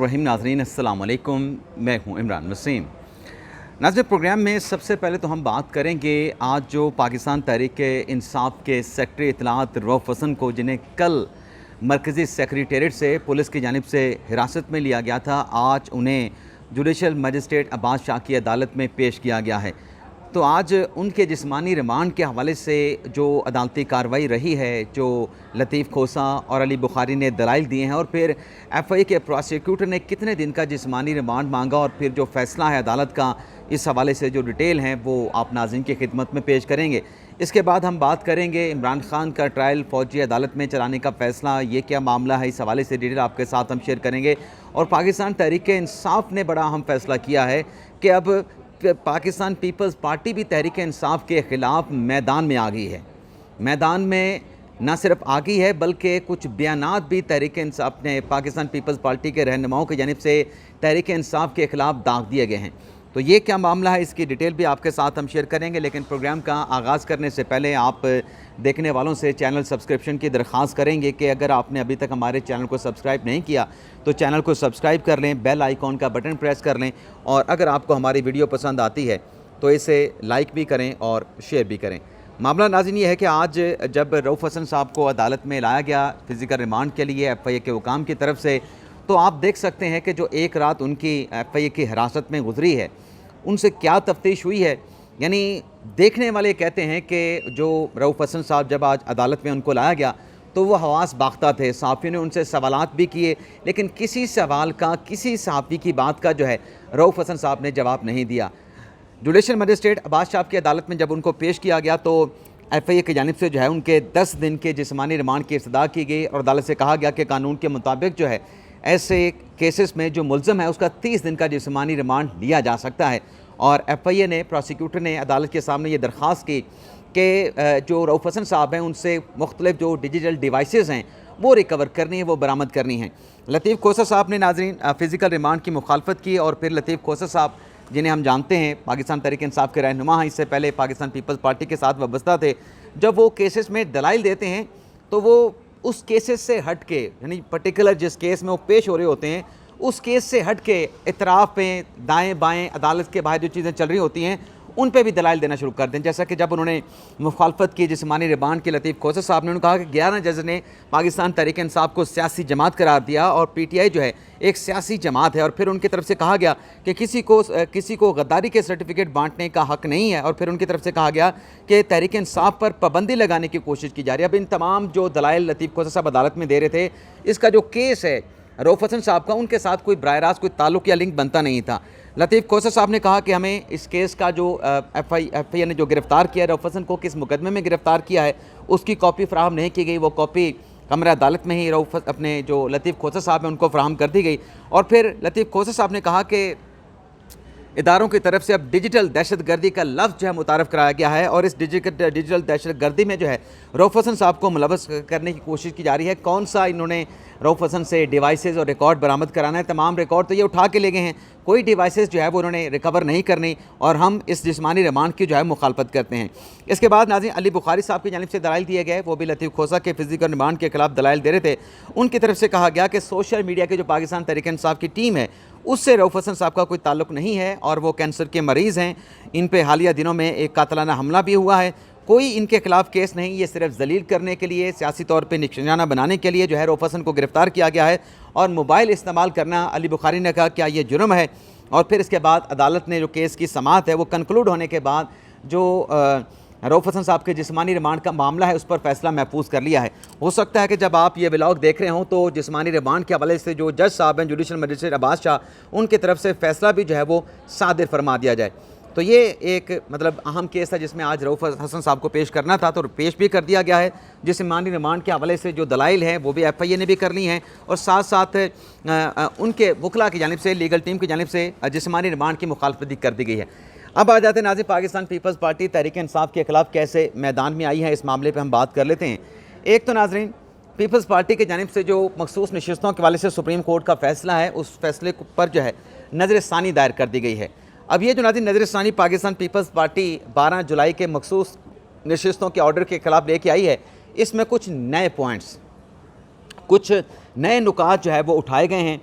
रहीम नाज़रीन अस्सलाम वालेकुम, मैं हूं इमरान वसीम। नाज़रीन, प्रोग्राम में सबसे पहले तो हम बात करेंगे आज जो पाकिस्तान तहरीक इंसाफ के सेक्रेटरी इत्तलात रऊफ़ हसन को, जिन्हें कल मरकज़ी सेक्रेटेरिएट से पुलिस की जानिब से हिरासत में लिया गया था, आज उन्हें जुडिशल मजिस्ट्रेट अब्बास शाह की अदालत में पेश किया गया है। तो आज उनके जिस्मानी रिमांड के हवाले से जो अदालती कार्रवाई रही है, जो लतीफ़ खोसा और अली बुखारी ने दलाइल दिए हैं और फिर एफआईए के प्रोसिक्यूटर ने कितने दिन का जिस्मानी रिमांड मांगा और फिर जो फ़ैसला है अदालत का, इस हवाले से जो डिटेल हैं वो आप नाज़रीन की खिदमत में पेश करेंगे। इसके बाद हम बात करेंगे इमरान खान का ट्रायल फ़ौजी अदालत में चलाने का फ़ैसला, ये क्या मामला है, इस हवाले से डिटेल आपके साथ हम शेयर करेंगे। और पाकिस्तान तहरीक इंसाफ ने बड़ा अहम फ़ैसला किया है कि अब पाकिस्तान पीपल्स पार्टी भी तहरीक इंसाफ के ख़िलाफ़ मैदान में आ गई है। मैदान में न सिर्फ आ गई है बल्कि कुछ बयानात भी तहरीक इंसाफ ने पाकिस्तान पीपल्स पार्टी के रहनुमाओं की जानिब से तहरीक इंसाफ के ख़िलाफ़ दाग दिए गए हैं। तो ये क्या मामला है, इसकी डिटेल भी आपके साथ हम शेयर करेंगे। लेकिन प्रोग्राम का आगाज़ करने से पहले आप देखने वालों से चैनल सब्सक्रिप्शन की दरख्वास्त करेंगे कि अगर आपने अभी तक हमारे चैनल को सब्सक्राइब नहीं किया तो चैनल को सब्सक्राइब कर लें, बेल आइकॉन का बटन प्रेस कर लें और अगर आपको हमारी वीडियो पसंद आती है तो इसे लाइक भी करें और शेयर भी करें। मामला नाज़रीन ये है कि आज जब रऊफ़ हसन साहब को अदालत में लाया गया फ़िज़िकल रिमांड के लिए एफआईए के हुकाम की तरफ से, तो आप देख सकते हैं कि जो एक रात उनकी एफआईए की हिरासत में गुजरी है, उनसे क्या तफ्तीश हुई है। यानी देखने वाले कहते हैं कि जो रऊफ़ हसन साहब जब आज अदालत में उनको लाया गया तो वो हवास बाख्ता थे। सहाफ़ियों ने उनसे सवालात भी किए लेकिन किसी सवाल का, किसी सहाफ़ी की बात का जो है रऊफ़ हसन साहब ने जवाब नहीं दिया। जुडिशल मजिस्ट्रेट अब्बास शाह की अदालत में जब उनको पेश किया गया तो एफआईए की जानिब से जो है उनके 10 दिन के जिस्मानी रिमांड की इस्तदा की गई और अदालत से कहा गया कि कानून के मुताबिक जो है ऐसे केसेस में जो मुल्ज़म है उसका 30 दिन का जिस्मानी रिमांड लिया जा सकता है। और एफआईए ने, प्रोसिक्यूटर ने अदालत के सामने ये दरख्वास्त की कि जो रऊफ़ हसन साहब हैं उनसे मुख्तलिफ जो डिजिटल डिवाइसेस हैं वो रिकवर करनी है, वो बरामद करनी है। लतीफ़ खोसा साहब ने नाज़रीन फ़िज़िकल रिमांड की मुखालफत की और फिर लतीफ़ खोसा साहब, जिन्हें हम जानते हैं पाकिस्तान तहरीक इंसाफ के रहनुमा हैं, इससे पहले पाकिस्तान पीपल्स पार्टी के साथ वाबस्ता थे, जब वो केसेस में दलाइल देते हैं तो वो उस केसेस से हट के, यानी पर्टिकुलर जिस केस में वो पेश हो रहे होते हैं उस केस से हट के इतराफ़ पे दाएँ बाएँ अदालत के बाहर जो चीज़ें चल रही होती हैं उन पे भी दलाइल देना शुरू कर दें। जैसा कि जब उन्होंने मुखालफत की जिस्मानी रिमांड की लतीफ़ खोसा साहब ने, उन्होंने कहा कि 11 जज ने पाकिस्तान तहरीक इंसाफ को सियासी जमात करार दिया और पीटीआई जो है एक सियासी जमात है। और फिर उनकी तरफ से कहा गया कि किसी को गद्दारी के सर्टिफिकेट बांटने का हक़ नहीं है। और फिर उनकी तरफ से कहा गया कि तहरीक इंसाफ पर पाबंदी लगाने की कोशिश की जा रही है। अब इन तमाम जो दलाइल लतीफ़ खोसा साहब अदालत में दे रहे थे, इसका जो केस है रऊफ़ हसन साहब का, उनके साथ कोई बराह रास्त कोई ताल्लुक़ या लिंक बनता नहीं था। लतीफ़ खोसा साहब ने कहा कि हमें इस केस का जो एफआईए ने जो गिरफ़्तार किया रऊफ़ हसन को, किस मुकदमे में गिरफ़्तार किया है, उसकी कॉपी फ़राहम नहीं की गई। वो कॉपी कमरा अदालत में ही अपने जो लतीफ़ खोसा साहब हैं उनको फ़राहम कर दी गई। और फिर लतीफ़ खोसा साहब ने कहा कि इदारों की तरफ से अब डिजिटल दहशत गर्दी का लफ्ज़ जो है मुतारफ़ कराया गया है और इस डिजिटल दहशत गर्दी में जो है रऊफ़ हसन साहब को मुलव्वस करने की कोशिश की जा रही है। कौन सा इन्होंने रऊफ़ हसन से डिवाइसेस और रिकॉर्ड बरामद कराना है, तमाम रिकॉर्ड तो ये उठा के ले गए हैं, कोई डिवाइसेस जो है वो उन्होंने रिकवर नहीं करनी और हम इस जिस्मानी रिमांड की जो है मुखालफत करते हैं। इसके बाद नाज़रीन अली बुखारी साहब की जानिब से दलाइल दिए गए, वो भी लतीफ़ खोसा के फ़िज़िकल रिमांड के खिलाफ दलाइल दे रहे थे। उनकी तरफ से कहा गया कि सोशल मीडिया की जो पाकिस्तान तहरीक इंसाफ की टीम है उससे रऊफ़ हसन साहब का कोई ताल्लुक़ नहीं है और वो कैंसर के मरीज़ हैं। इन पे हालिया दिनों में एक कातलाना हमला भी हुआ है, कोई इनके खिलाफ़ केस नहीं। ये सिर्फ जलील करने के लिए, सियासी तौर पे निशाना बनाने के लिए जो है रऊफ़ हसन को गिरफ़्तार किया गया है। और मोबाइल इस्तेमाल करना, अली बुखारी ने कहा क्या ये जुर्म है। और फिर इसके बाद अदालत ने जो केस की समाअत है वो कंक्लूड होने के बाद जो रऊफ़ हसन साहब के जिस्मानी रिमांड का मामला है उस पर फ़ैसला महफूज कर लिया है। हो सकता है कि जब आप ये व्लॉग देख रहे हों तो जिस्मानी रिमांड के हवाले से जो जज साहब हैं जुडिशल मजिस्ट्रेट अब्बास शाह, उनकी तरफ से फ़ैसला भी जो है वो सादिर फरमा दिया जाए। तो ये एक मतलब अहम केस था जिसमें आज रऊफ़ हसन साहब को पेश करना था, तो पेश भी कर दिया गया है। जिस्मानी रिमांड के हवाले से जो दलाइल हैं वो भी एफआईए ने भी कर ली हैं और साथ साथ उनके वकला की जानिब से, लीगल टीम की जानिब से जिस्मानी रिमांड की मुखालफत भी कर दी गई है। अब आ जाते हैं नाज़रीन, पाकिस्तान पीपल्स पार्टी तहरीक इंसाफ के ख़िलाफ़ कैसे मैदान में आई है, इस मामले पर हम बात कर लेते हैं। एक तो नाज़रीन पीपल्स पार्टी की जानिब से जो मखसूस नशिस्तों के हवाले से सुप्रीम कोर्ट का फ़ैसला है, उस फैसले पर जो है नज़रसानी दायर कर दी गई है। अब ये जो नाज़रीन नज़रसानी पाकिस्तान पीपल्स पार्टी 12 जुलाई के मखसूस नशिस्तों के ऑर्डर के ख़िलाफ़ लेके आई है, इसमें कुछ नए पॉइंट्स, कुछ नए नुकात जो है वो उठाए गए हैं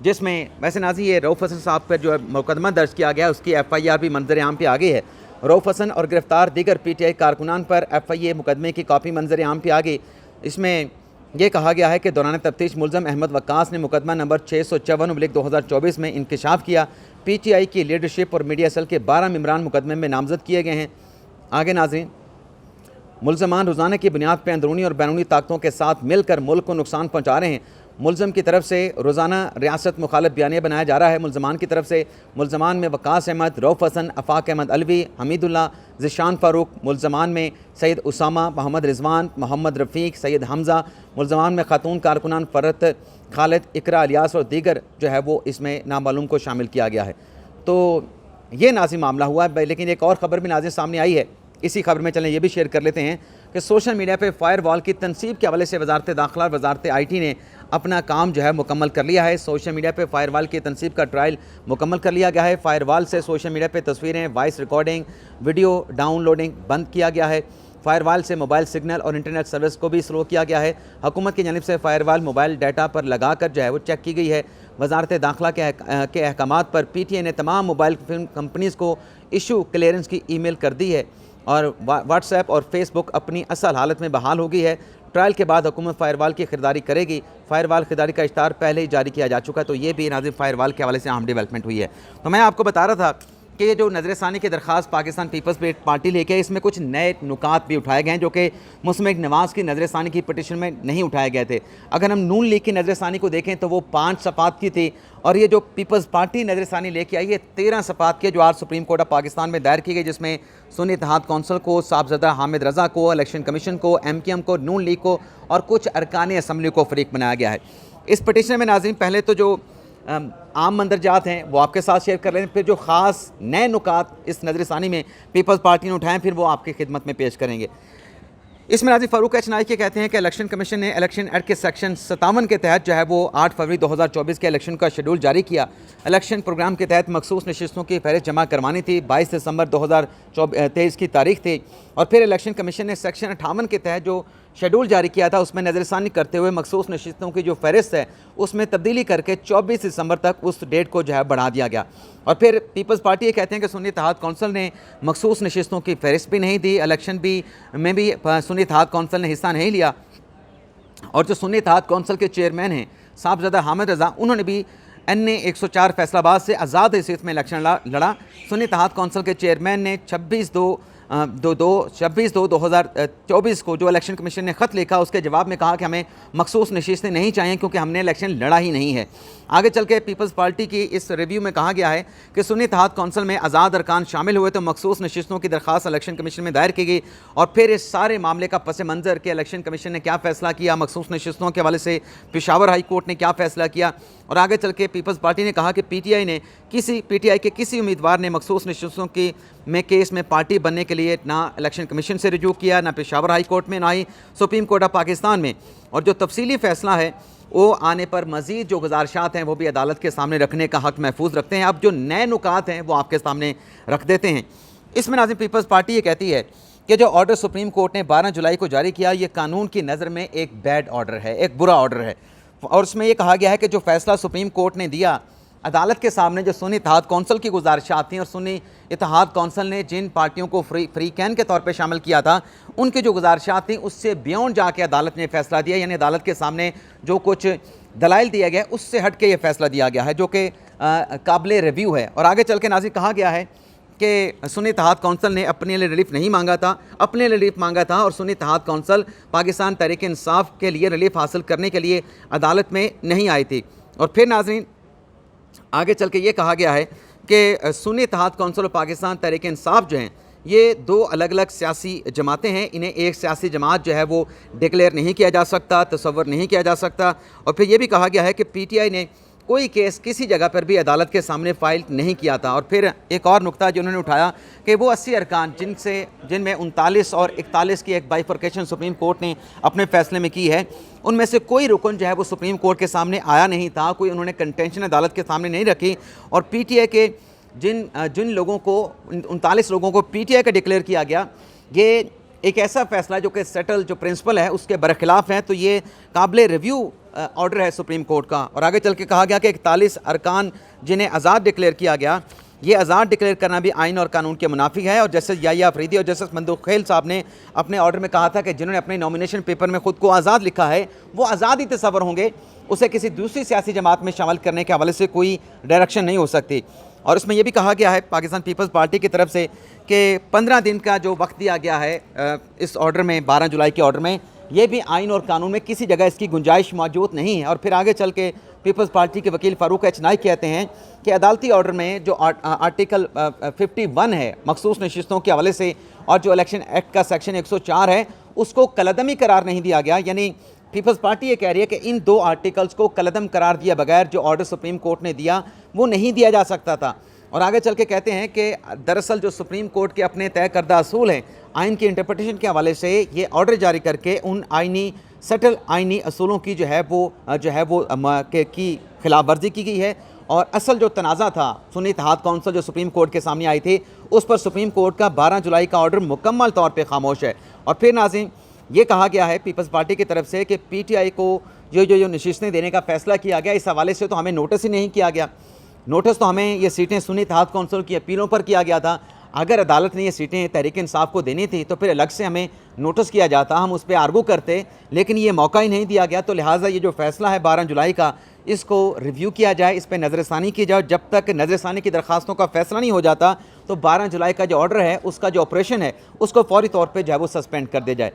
जिसमें वैसे नाज़रीन ये रऊफ़ हसन साहब पर जो है मुकदमा दर्ज किया गया, उसकी FIR भी मंजर आम पे आ गई है। रऊफ़ हसन और गिरफ्तार दीगर PTI कारकुनान पर FIA मुकदमे की कॉपी मंजर आम पे आ गई। इसमें यह कहा गया है कि दौरान तफ्तीश मुलज़म अहमद वक्कास ने मुकदमा नंबर 654/2024 में इंकशाफ किया। PTI की लीडरशिप और मीडिया सेल के 12 मेंबरान मुकदमे में नामजद किए गए हैं। आगे नाज़रीन, मुलज़मान रोज़ाना की बुनियाद पर अंदरूनी और बैरूनी ताकतों के साथ मिलकर मुल्क को नुकसान पहुँचा रहे हैं। मुलज़म की तरफ से रोज़ाना रियासत मुखालिफ बयानिया बनाया जा रहा है। मुलज़मान की तरफ से मुलज़मान में वक्कास अहमद, रऊफ़ हसन, आफ़ाक अहमद अलवी, हमीदुल्ला, ज़िशान फ़ारूक, मुलज़मान में सैयद उसामा, मोहम्मद रिजवान, मोहम्मद रफ़ीक, सैयद हमज़ा, मुलज़मान में खातून कारकुनान फ़रत, खालिद, इकरा, इलियास और दीगर जो है वो इसमें नामालूम को शामिल किया गया है। तो ये नाज़िम मामला हुआ है। लेकिन एक और ख़बर भी नाज़िम सामने आई है, इसी खबर में चलें ये भी शेयर कर लेते हैं कि सोशल मीडिया पे फायरवॉल की तनसीब के हवाले से वजारत दाखिला और वजारत IT ने अपना काम जो है मुकम्मल कर लिया है। सोशल मीडिया पे फायरवॉल की तनसीब का ट्रायल मुकम्मल कर लिया गया है। फायरवॉल से सोशल मीडिया पे तस्वीरें, वॉइस रिकॉर्डिंग, वीडियो डाउनलोडिंग बंद किया गया है। फायरवॉल से मोबाइल सिग्नल और इंटरनेट सर्विस को भी स्लो किया गया है। हुकूमत की जानिब से फायरवॉल मोबाइल डाटा पर लगा कर जो है वो चेक की गई है। वजारत दाखिला के अहकामात पर PTI ने तमाम मोबाइल फ़ोन कंपनीज़ को इशू क्लियरेंस की ईमेल कर दी है और व्हाट्सएप और फेसबुक अपनी असल हालत में बहाल हो गई है। ट्रायल के बाद हुकूमत फायरवॉल की खरीदारी करेगी। फायरवॉल खरीदारी का इश्तार पहले ही जारी किया जा चुका है। तो ये भी नाज़िम फायरवॉल के हवाले से अहम डेवलपमेंट हुई है। तो मैं आपको बता रहा था कि ये जो नज़रसानी की दरख्वास्त पाकिस्तान पीपल्स पार्टी लेके, इसमें कुछ नए नुकात भी उठाए गए हैं जो कि मुस्लिम नवाज़ की नज़रसानी की पटिशन में नहीं उठाए गए थे। अगर हम नून लीग की नज़रसानी को देखें तो वो 5 सफ़ात की थी और ये जो पीपल्स पार्टी नज़रसानी लेके आई है 13 सफ़ात के, जो आज सुप्रीम कोर्ट ऑफ पाकिस्तान में दायर की गई, जिसमें सुन्नी इत्तेहाद कौंसिल को, साहबज़दा हामिद रज़ा को, इलेक्शन कमीशन को, MKM को, नून लीग को और कुछ अरकान असम्बली को फ़रीक बनाया गया है। इस पटिशन में नाज़रीन पहले तो जो आम मंदरजात हैं वो आपके साथ शेयर कर रहे हैं, फिर जो ख़ास नए नुकात इस नज़रसानी में पीपल्स पार्टी ने उठाएं फिर वो आपकी खिदमत में पेश करेंगे। इसमें नाज़िम फ़ारूक H नाइकी कहते हैं कि इलेक्शन कमीशन ने इलेक्शन एक्ट के सेक्शन 57 के तहत जो है वो 8 फरवरी 2024 के इलेक्शन का शेड्यूल जारी किया। इलेक्शन प्रोग्राम के तहत मखसूस नशिस्तों की फहरिस्त जमा करवानी थी। 22 दिसंबर 2023 की तारीख थी और फिर इलेक्शन कमीशन ने सेक्शन 58 के तहत जो शेड्यूल जारी किया था उसमें नज़रसानी करते हुए मखसूस नशिस्तों की जो फहरिस्त है उसमें तब्दीली करके 24 दिसंबर तक उस डेट को जो है बढ़ा दिया गया। और फिर पीपल्स पार्टी ये कहते हैं कि सुन्नी इत्तेहाद कौंसिल ने मखसूस नशिस्तों की फहरिस्त भी नहीं दी, इलेक्शन में भी सुन्नी इत्तेहाद कौंसिल ने हिस्सा नहीं लिया और जो सुन्नी इत्तेहाद कौंसिल के चेयरमैन हैं साहबज़दा हामिद रज़ा, उन्होंने भी NA 104 फैसलाबाद से आज़ाद हैसियत में इलेक्शन लड़ा। सुन्नी इत्तेहाद कौंसिल के चेयरमैन ने 26/2/2024 को जो इलेक्शन कमीशन ने ख़त लिखा उसके जवाब में कहा कि हमें मखसूस नशिस्तें नहीं चाहिए क्योंकि हमने इलेक्शन लड़ा ही नहीं है। आगे चल के पीपल्स पार्टी की इस रिव्यू में कहा गया है कि सुन्नी इत्तेहाद कौंसिल में आज़ाद अरकान शामिल हुए तो मखसूस नशिस्तों की दरख्वास्त इलेक्शन कमीशन में दायर की गई और फिर इस सारे मामले का पस मंज़र के इलेक्शन कमीशन ने क्या फ़ैसला किया, मखसूस नशिस्तों के हवाले से पेशावर हाई कोर्ट ने क्या फ़ैसला किया। और आगे चल के पीपल्स पार्टी ने कहा कि PTI के किसी उम्मीदवार ने मखसूस नशिस्तों की केस में पार्टी बनने के लिए ना इलेक्शन कमीशन से रजू किया, ना पेशावर हाई कोर्ट में, ना ही सुप्रीम कोर्ट ऑफ पाकिस्तान में। और जो तफसीली फ़ैसला है वो आने पर मज़ीद जो गुजारिशात हैं वो भी अदालत के सामने रखने का हक़ महफूज रखते हैं। अब जो नए नुकात हैं वो आपके सामने रख देते हैं। इसमें नाज़िम पीपल्स पार्टी ये कहती है कि जो ऑर्डर सुप्रीम कोर्ट ने 12 जुलाई को जारी किया ये कानून की नज़र में एक बैड ऑर्डर है, एक बुरा ऑर्डर है। और उसमें यह कहा गया है कि जो फ़ैसला सुप्रीम कोर्ट ने दिया अदालत के सामने, जो सुन्नी इत्तेहाद कौंसिल की गुजारिशात थी और सुन्नी इत्तेहाद कौंसिल ने जिन पार्टियों को फ्री कैन के तौर पे शामिल किया था उनकी जो गुजारिशात थी उससे बियॉन्ड जाके अदालत ने फ़ैसला दिया। यानी अदालत के सामने जो कुछ दलाइल दिया गया उससे हट के ये फ़ैसला दिया गया है जो कि काबिल रिव्यू है। और आगे चल के नाज़िम कहा गया है कि सुन्नी इत्तेहाद कौंसिल ने अपने लिए रिलीफ नहीं मांगा था, अपने लिए रिलीफ मांगा था और सुन्नी इत्तेहाद कौंसिल पाकिस्तान तहरीक इंसाफ के लिए रिलीफ हासिल करने के लिए अदालत में नहीं आई थी। और फिर नाज़रीन आगे चल के ये कहा गया है कि सुन्नी इत्तेहाद कौंसिल और पाकिस्तान तहरीक इंसाफ जो हैं ये दो अलग अलग सियासी जमातें हैं, इन्हें एक सियासी जमात जो है वो डिक्लेयर नहीं किया जा सकता, तसव्वुर नहीं किया जा सकता। और फिर ये भी कहा गया है कि PTI ने कोई केस किसी जगह पर भी अदालत के सामने फ़ाइल नहीं किया था। और फिर एक और नुकता जो उन्होंने उठाया कि वो 80 अरकान जिनमें 39 और 41 की एक बाइफर्केशन सुप्रीम कोर्ट ने अपने फ़ैसले में की है, उनमें से कोई रुकन जो है वो सुप्रीम कोर्ट के सामने आया नहीं था, कोई उन्होंने कंटेंशन अदालत के सामने नहीं रखी। और PTI के जिन लोगों को 39 लोगों को PTI का डिक्लेयर किया गया, ये एक ऐसा फ़ैसला जो कि सेटल जो प्रिंसिपल है उसके बरखिलाफ़ है, तो ये काबिल रिव्यू ऑर्डर है सुप्रीम कोर्ट का। और आगे चल के कहा गया कि 41 अरकान जिन्हें आज़ाद डिक्लेयर किया गया, ये आज़ाद डिक्लेयर करना भी आइन और कानून के मुनाफिक है। और जस्टिस याहिया अफरीदी और जस्टिस मंदूखेल साहब ने अपने ऑर्डर में कहा था कि जिन्होंने अपने नॉमिनेशन पेपर में ख़ुद को आज़ाद लिखा है वो आज़ाद ही तस्वर होंगे, उसे किसी दूसरी सियासी जमात में शामिल करने के हवाले से कोई डायरेक्शन नहीं हो सकती। और इसमें यह भी कहा गया है पाकिस्तान पीपल्स पार्टी की तरफ से कि 15 दिन का जो वक्त दिया गया है इस ऑर्डर में, 12 जुलाई के ऑर्डर में, ये भी आइन और कानून में किसी जगह इसकी गुंजाइश मौजूद नहीं है। और फिर आगे चल के पीपल्स पार्टी के वकील फ़ारूक एच नाइक कहते हैं कि अदालती ऑर्डर में जो आर्टिकल 51 है मखसूस नशिस्तों के हवाले से और जो इलेक्शन एक्ट का सेक्शन 104 है उसको कलदमी करार नहीं दिया गया। यानी पीपल्स पार्टी ये कह रही है कि इन 2 आर्टिकल्स को कलदम करार दिए बगैर जो ऑर्डर सुप्रीम कोर्ट ने दिया वो नहीं दिया जा सकता था। और आगे चल के कहते हैं कि दरअसल जो सुप्रीम कोर्ट के अपने तय करदा असूल हैं आइन की इंटरप्रटेशन के हवाले से ये ऑर्डर जारी करके उन सेटल आइनी असूलों की जो है वो की खिलाफ वर्जी की गई है। और असल जो तनाज़ा था सुन्नी इत्तेहाद कौंसिल जो सुप्रीम कोर्ट के सामने आई थी उस पर सुप्रीम कोर्ट का 12 जुलाई का ऑर्डर मुकम्मल तौर पर खामोश है। और फिर नाज़रीन ये कहा गया है पीपल्स पार्टी की तरफ से कि PTI को जो नशिस्तें देने का फ़ैसला किया गया इस हवाले से तो हमें नोटिस ही नहीं किया गया। नोटिस तो हमें ये सीटें सुन्नी इत्तेहाद कौंसिल की अपीलों पर किया गया था। अगर अदालत ने ये सीटें तहरीक इंसाफ को देनी थी तो फिर अलग से हमें नोटिस किया जाता, हम उस पर आर्गू करते, लेकिन ये मौका ही नहीं दिया गया। तो लिहाजा ये जो फ़ैसला है 12 जुलाई का, इसको रिव्यू किया जाए, इस पर नज़रसानी की जाए। जब तक नज़रसानी की दरख्वास्तों का फ़ैसला नहीं हो जाता तो 12 जुलाई का जो ऑर्डर है उसका जो ऑपरेशन है उसको फौरी तौर पर जो है वो सस्पेंड कर दिया जाए।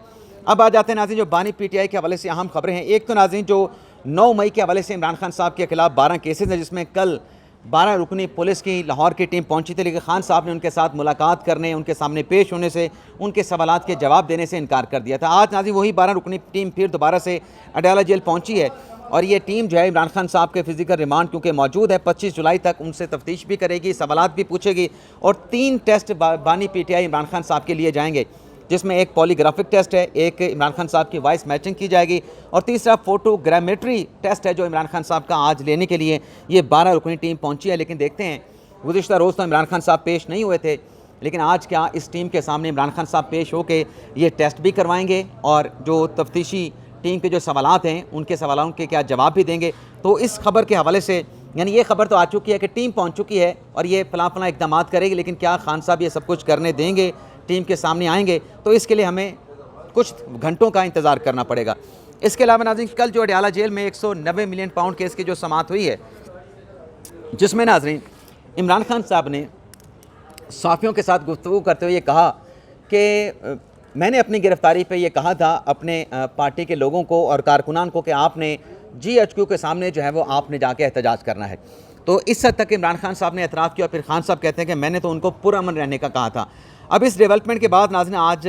अब आ जाते हैं नाज़रीन जो बानी PTI के हवाले से अहम खबरें हैं। एक तो नाज़रीन जो 9 मई के हवाले से इमरान खान साहब के खिलाफ 12 केसेस हैं, जिसमें कल 12 रुकनी पुलिस की लाहौर की टीम पहुंची थी, लेकिन खान साहब ने उनके साथ मुलाकात करने, उनके सामने पेश होने से, उनके सवालात के जवाब देने से इनकार कर दिया था। आज नाज़रीन वही 12 रुकनी टीम फिर दोबारा से अडयाला जेल पहुंची है और ये टीम जो है इमरान खान साहब के फिजिकल रिमांड क्योंकि मौजूद है 25 जुलाई तक उनसे तफ्तीश भी करेगी, सवालात भी पूछेगी। और 3 टेस्ट बानी PTI इमरान खान साहब के लिए जाएंगे, जिसमें एक पॉलीग्राफिक टेस्ट है, एक इमरान खान साहब की वॉइस मैचिंग की जाएगी और तीसरा फोटोग्रामेट्री टेस्ट है जो इमरान खान साहब का आज लेने के लिए ये 12 रुकनी टीम पहुंची है। लेकिन देखते हैं, गुज़िश्ता रोज़ तो इमरान खान साहब पेश नहीं हुए थे, लेकिन आज क्या इस टीम के सामने इमरान खान साहब पेश होकर ये टेस्ट भी करवाएंगे और जो तफ्तीशी टीम के जो सवालात हैं उनके सवालों के क्या जवाब भी देंगे। तो इस खबर के हवाले से यानी ये खबर तो आ चुकी है कि टीम पहुँच चुकी है और ये फलां इकदाम करेगी, लेकिन क्या खान साहब ये सब कुछ करने देंगे, टीम के सामने आएंगे, तो इसके लिए हमें कुछ घंटों का इंतज़ार करना पड़ेगा। इसके अलावा नाज़रीन कल जो अडयाला जेल में 190 मिलियन पाउंड केस की जो समाअत हुई है, जिसमें नाज़रीन इमरान खान साहब ने सहाफ़ियों के साथ गुफ्तगू करते हुए ये कहा कि मैंने अपनी गिरफ़्तारी पे ये कहा था अपने पार्टी के लोगों को और कारकुनान को कि आपने GHQ के सामने जो है वो आपने जाके एहतजाज करना है। तो इस हद तक इमरान खान साहब ने एतराफ़ किया और फिर खान साहब कहते हैं कि मैंने तो उनको पुरअमन रहने का कहा था। अब इस डेवलपमेंट के बाद नाज़रीन आज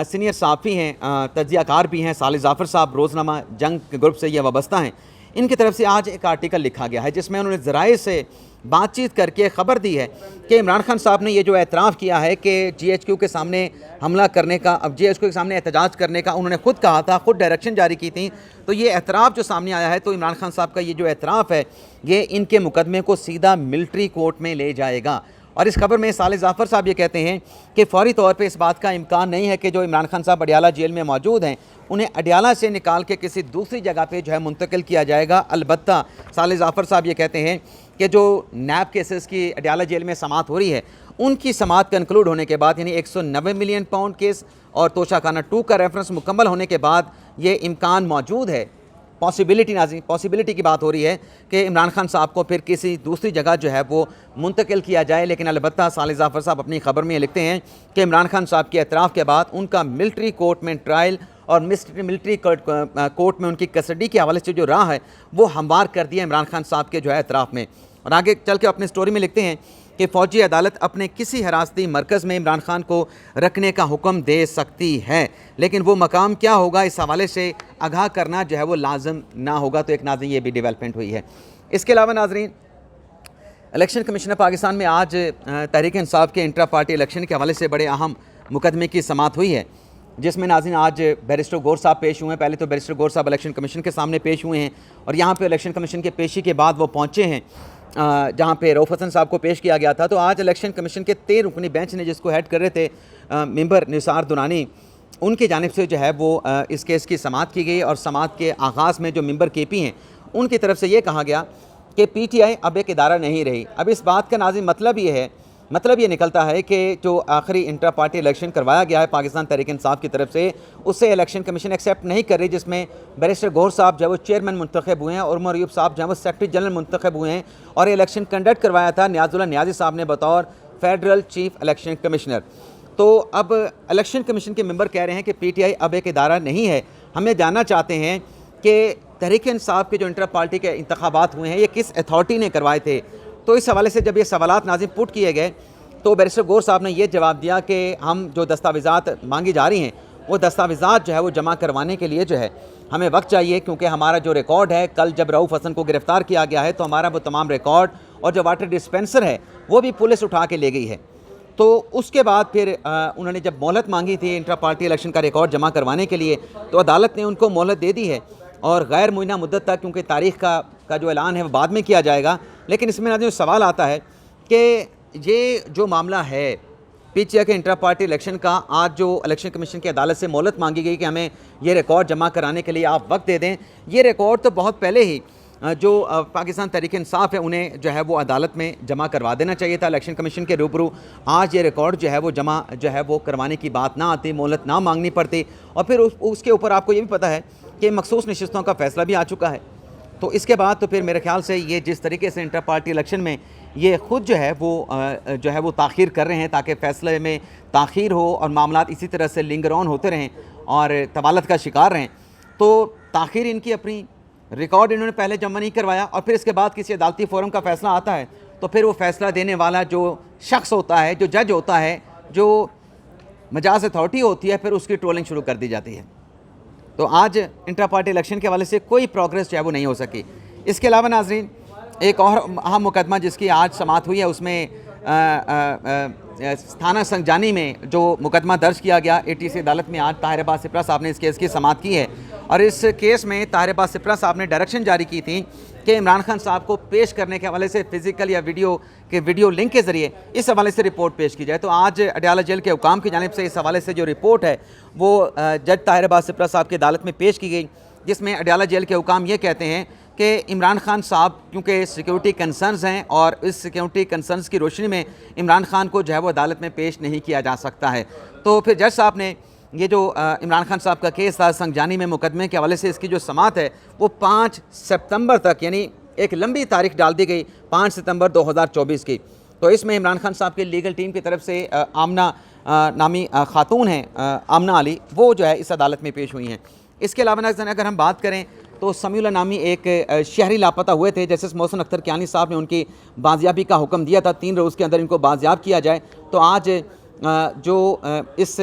सीनियर सहाफ़ी हैं, तज्ज़ियाकार भी हैं, सालिह ज़ाफ़र साहब रोज़नामा जंग के ग्रुप से ये वाबस्ता हैं, इनकी तरफ से आज एक आर्टिकल लिखा गया है जिसमें उन्होंने ज़राए से बातचीत करके ख़बर दी है कि इमरान खान साहब ने ये जो एतराफ़ किया है कि GHQ के सामने हमला करने का, अब GHQ के सामने एहतजाज करने का उन्होंने ख़ुद कहा था, ख़ुद डायरेक्शन जारी की थी। तो ये एतराफ़ जो सामने आया है, तो इमरान खान साहब का ये जो एतराफ़ है ये इनके मुकदमे को सीधा मिलिट्री कोर्ट में ले जाएगा। और इस खबर में सालिह ज़ाफ़र साहब ये कहते हैं कि फ़ौरी तौर पे इस बात का इम्कान नहीं है कि जो इमरान खान साहब अडयाला जेल में मौजूद हैं उन्हें अडयाला से निकाल के किसी दूसरी जगह पे जो है मुंतकिल किया जाएगा। अलबत्ता सालिह ज़ाफ़र साहब ये कहते हैं कि जो नैब केसेस की अडयाला जेल में समाअत हो रही है उनकी समाअत कंक्लूड होने के बाद, यानी 190 मिलियन पाउंड केस और तोशाखाना 2 का रेफरेंस मुकम्मल होने के बाद ये इम्कान मौजूद है, पॉसिबिलिटी नाज़रीन पॉसिबिलिटी की बात हो रही है कि इमरान खान साहब को फिर किसी दूसरी जगह जो है वो मुंतकिल किया जाए। लेकिन अलबत्ता सालिह ज़ाफ़र साहब अपनी खबर में लिखते हैं कि इमरान खान साहब के एतराफ़ के बाद उनका मिलिट्री कोर्ट में ट्रायल और मिलिट्री कोर्ट में उनकी कस्टडी के हवाले से जो राह है वो हमवार कर दिया इमरान खान साहब के जो है एतराफ़ में। और आगे चल के अपनी स्टोरी में लिखते हैं कि फ़ौजी अदालत अपने किसी हिरासती मरकज़ में इमरान खान को रखने का हुक्म दे सकती है, लेकिन वो मकाम क्या होगा इस हवाले से आगाह करना जो है वो लाजम ना होगा। तो एक नाज़रीन ये भी डेवलपमेंट हुई है। इसके अलावा नाज़रीन इलेक्शन कमीशन पाकिस्तान में आज तहरीक इंसाफ के इंट्रा पार्टी इलेक्शन के हवाले से बड़े अहम मुकदमे की समाअत हुई है, जिसमें नाज़रीन आज बैरिस्टर गौर साहब पेश हुए हैं। पहले तो बैरिस्टर गौर साहब इलेक्शन कमीशन के सामने पेश हुए हैं और यहाँ पे इलेक्शन कमीशन के पेशी के बाद वो पहुँचे हैं जहाँ पे रऊफ़ हसन साहब को पेश किया गया था। तो आज इलेक्शन कमीशन के 13 रुकनी बेंच ने, जिसको हेड कर रहे थे मेंबर निसार दुरानी, उनकी जानिब से जो है वो इस केस की समाअत की गई और समाअत के आगाज़ में जो मेंबर KP हैं उनकी तरफ से ये कहा गया कि PTI अब एक इदारा नहीं रही। अब इस बात का नाज़िम मतलब ये निकलता है कि जो आखिरी इंट्रा पार्टी इलेक्शन करवाया गया है पाकिस्तान तहरीक इंसाफ की तरफ से, उससे इलेक्शन कमीशन एक्सेप्ट नहीं कर रही, जिसमें बैरिस्टर गौहर साहब जो है वो चेयरमैन मुंतखब हुए हैं और उमर अयूब साहब जो है वो सेक्रेटरी जनरल मुंतखब हुए हैं, और इलेक्शन कंडक्ट करवाया था नियाज़ुल्लाह नियाज़ी साहब ने बतौर फेडरल चीफ इलेक्शन कमिश्नर। तो अब इलेक्शन कमीशन के मेंबर कह रहे हैं कि PTI अब एक इदारा नहीं है। हम ये जानना चाहते हैं कि तहरीक इंसाफ के जो इंटर पार्टी के इंतखाबात हुए हैं ये किस अथॉरिटी ने करवाए थे। तो इस हवाले से जब ये सवालात नाज़िम पुट किए गए तो बैरिस्टर गौहर साहब ने ये जवाब दिया कि हम जो दस्तावेज़ात मांगी जा रही हैं वो दस्तावेज़ात जो है वो जमा करवाने के लिए जो है हमें वक्त चाहिए, क्योंकि हमारा जो रिकॉर्ड है, कल जब रऊफ़ हसन को गिरफ़्तार किया गया है तो हमारा वो तमाम रिकॉर्ड और जो वाटर डिस्पेंसर है वो भी पुलिस उठा के ले गई है। तो उसके बाद फिर उन्होंने जब मोहलत मांगी थी इंट्रा पार्टी इलेक्शन का रिकॉर्ड जमा करवाने के लिए, तो अदालत ने उनको मोहलत दे दी है और गैर मुइना मुद्दत तक, क्योंकि तारीख़ का जो ऐलान है वो बाद में किया जाएगा। लेकिन इसमें ना जो सवाल आता है कि ये जो मामला है PTI के इंट्रा पार्टी इलेक्शन का, आज जो इलेक्शन कमीशन की अदालत से मोहलत मांगी गई कि हमें ये रिकॉर्ड जमा कराने के लिए आप वक्त दे दें, ये रिकॉर्ड तो बहुत पहले ही जो पाकिस्तान तहरीक इंसाफ है उन्हें जो है वो अदालत में जमा करवा देना चाहिए था इलेक्शन कमीशन के रूबरू। आज ये रिकॉर्ड जो है वो जमा जो है वो करवाने की बात ना आती, मोहलत ना मांगनी पड़ती, और फिर उसके ऊपर आपको ये भी पता है कि मखसूस नशिस्तों का फ़ैसला भी आ चुका है। तो इसके बाद तो फिर मेरे ख्याल से ये जिस तरीके से इंटर पार्टी इलेक्शन में ये ख़ुद जो है वो ताख़ीर कर रहे हैं ताकि फ़ैसले में ताख़ीर हो और मामलात इसी तरह से लिंगर ऑन होते रहें और तबालत का शिकार रहें, तो ताख़ीर इनकी अपनी, रिकॉर्ड इन्होंने पहले जमा नहीं करवाया और फिर इसके बाद किसी अदालती फ़ोरम का फ़ैसला आता है तो फिर वो फ़ैसला देने वाला जो शख्स होता है, जो जज होता है, जो मजाज अथॉरिटी होती है, फिर उसकी ट्रोलिंग शुरू कर दी जाती है। तो आज इंट्रा पार्टी इलेक्शन के हवाले से कोई प्रोग्रेस जो है वो नहीं हो सकी। इसके अलावा नाजरीन एक और अहम मुकदमा जिसकी आज समाअत हुई है, उसमें थाना संगजानी में जो मुकदमा दर्ज किया गया ATC अदालत में, आज ताहिर अब्बास सिप्रा साहब ने इस केस की समाअत की है और इस केस में ताहिर अब्बास सिप्रा साहब ने डायरेक्शन जारी की थी कि इमरान खान साहब को पेश करने के हवाले से फ़िज़िकल या वीडियो लिंक के ज़रिए इस हवाले से रिपोर्ट पेश की जाए। तो आज अडयाला जेल के हुकाम की जानिब से इस हवाले से जो रिपोर्ट है वो जज ताहिर अब्बास सिप्रा साहब की अदालत में पेश की गई, जिसमें अडयाला जेल के हुकाम ये कहते हैं कि इमरान खान साहब क्योंकि सिक्योरिटी कंसर्न्स हैं और इस सिक्योरिटी कंसर्न्स की रोशनी में इमरान खान को जो है वो अदालत में पेश नहीं किया जा सकता है। तो फिर जज साहब ने ये जो इमरान खान साहब का केस था संगजानी में मुकदमे के हवाले से, इसकी जो समाअत है वो 5 सितंबर तक, यानी एक लंबी तारीख डाल दी गई 5 सितंबर 2024 की। तो इसमें इमरान खान साहब की लीगल टीम की तरफ से आमना नामी खातून हैं, आमना अली, वो जो है इस अदालत में पेश हुई हैं। इसके अलावा अगर हम बात करें तो समीउल्लाह नामी एक शहरी लापता हुए थे, जैसे मोहसिन अख्तर कियानी साहब ने उनकी बाजियाबी का हुक्म दिया था, 3 रोज़ के अंदर इनको बाजियाब किया जाए। तो आज जो इस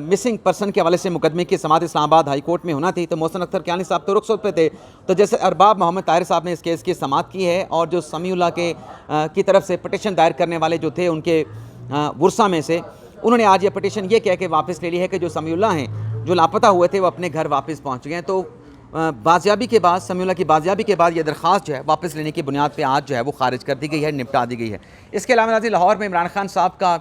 मिसिंग पर्सन के हवाले से मुकदमे की समाअत इस्लामाबाद हाई कोर्ट में होना थी, तो मोहसिन अख्तर कियानी साहब तो रुखसत पे थे, तो जैसे अरबाब मोहम्मद ताहिर साहब ने इस केस की समाअत की है और जो समीउल्लाह की तरफ से पटिशन दायर करने वाले जो थे उनके वर्सा में से, उन्होंने आज ये पटिशन ये कह के वापस ले ली है कि जो समीउल्लाह हैं जो लापता हुए थे वो अपने घर वापस पहुँच गए हैं। तो बाजियाबी के बाद, समीउल्लाह की बाजियाबी के बाद ये दरख्वास्त जो है वापस लेने की बुनियाद पे आज जो है वो खारिज कर दी गई है, निपटा दी गई है। इसके अलावा लाहौर में इमरान खान साहब का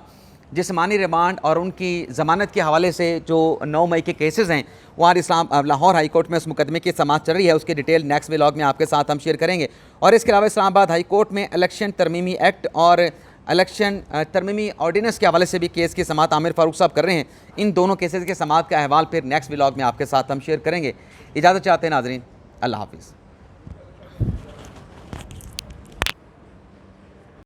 जिस्मानी रिमांड और उनकी ज़मानत के हवाले से जो 9 मई के केसेस हैं वो आज लाहौर हाई कोर्ट में उस मुकदमे की समाअत चल रही है, उसकी डिटेल नेक्स्ट व्लॉग में आपके साथ हम शेयर करेंगे। और इसके अलावा इस्लामाबाद हाई कोर्ट में इलेक्शन तरमीमी एक्ट और इलेक्शन तरमीमी ऑर्डिनेंस के हवाले से भी केस की समाअत आमिर फारूक साहब कर रहे हैं। इन दोनों केसेस के समाअत का अहवाल फिर नेक्स्ट व्लॉग में आपके साथ हम शेयर करेंगे। इजाज़त चाहते हैं नाज़रीन, अल्लाह हाफ़िज़।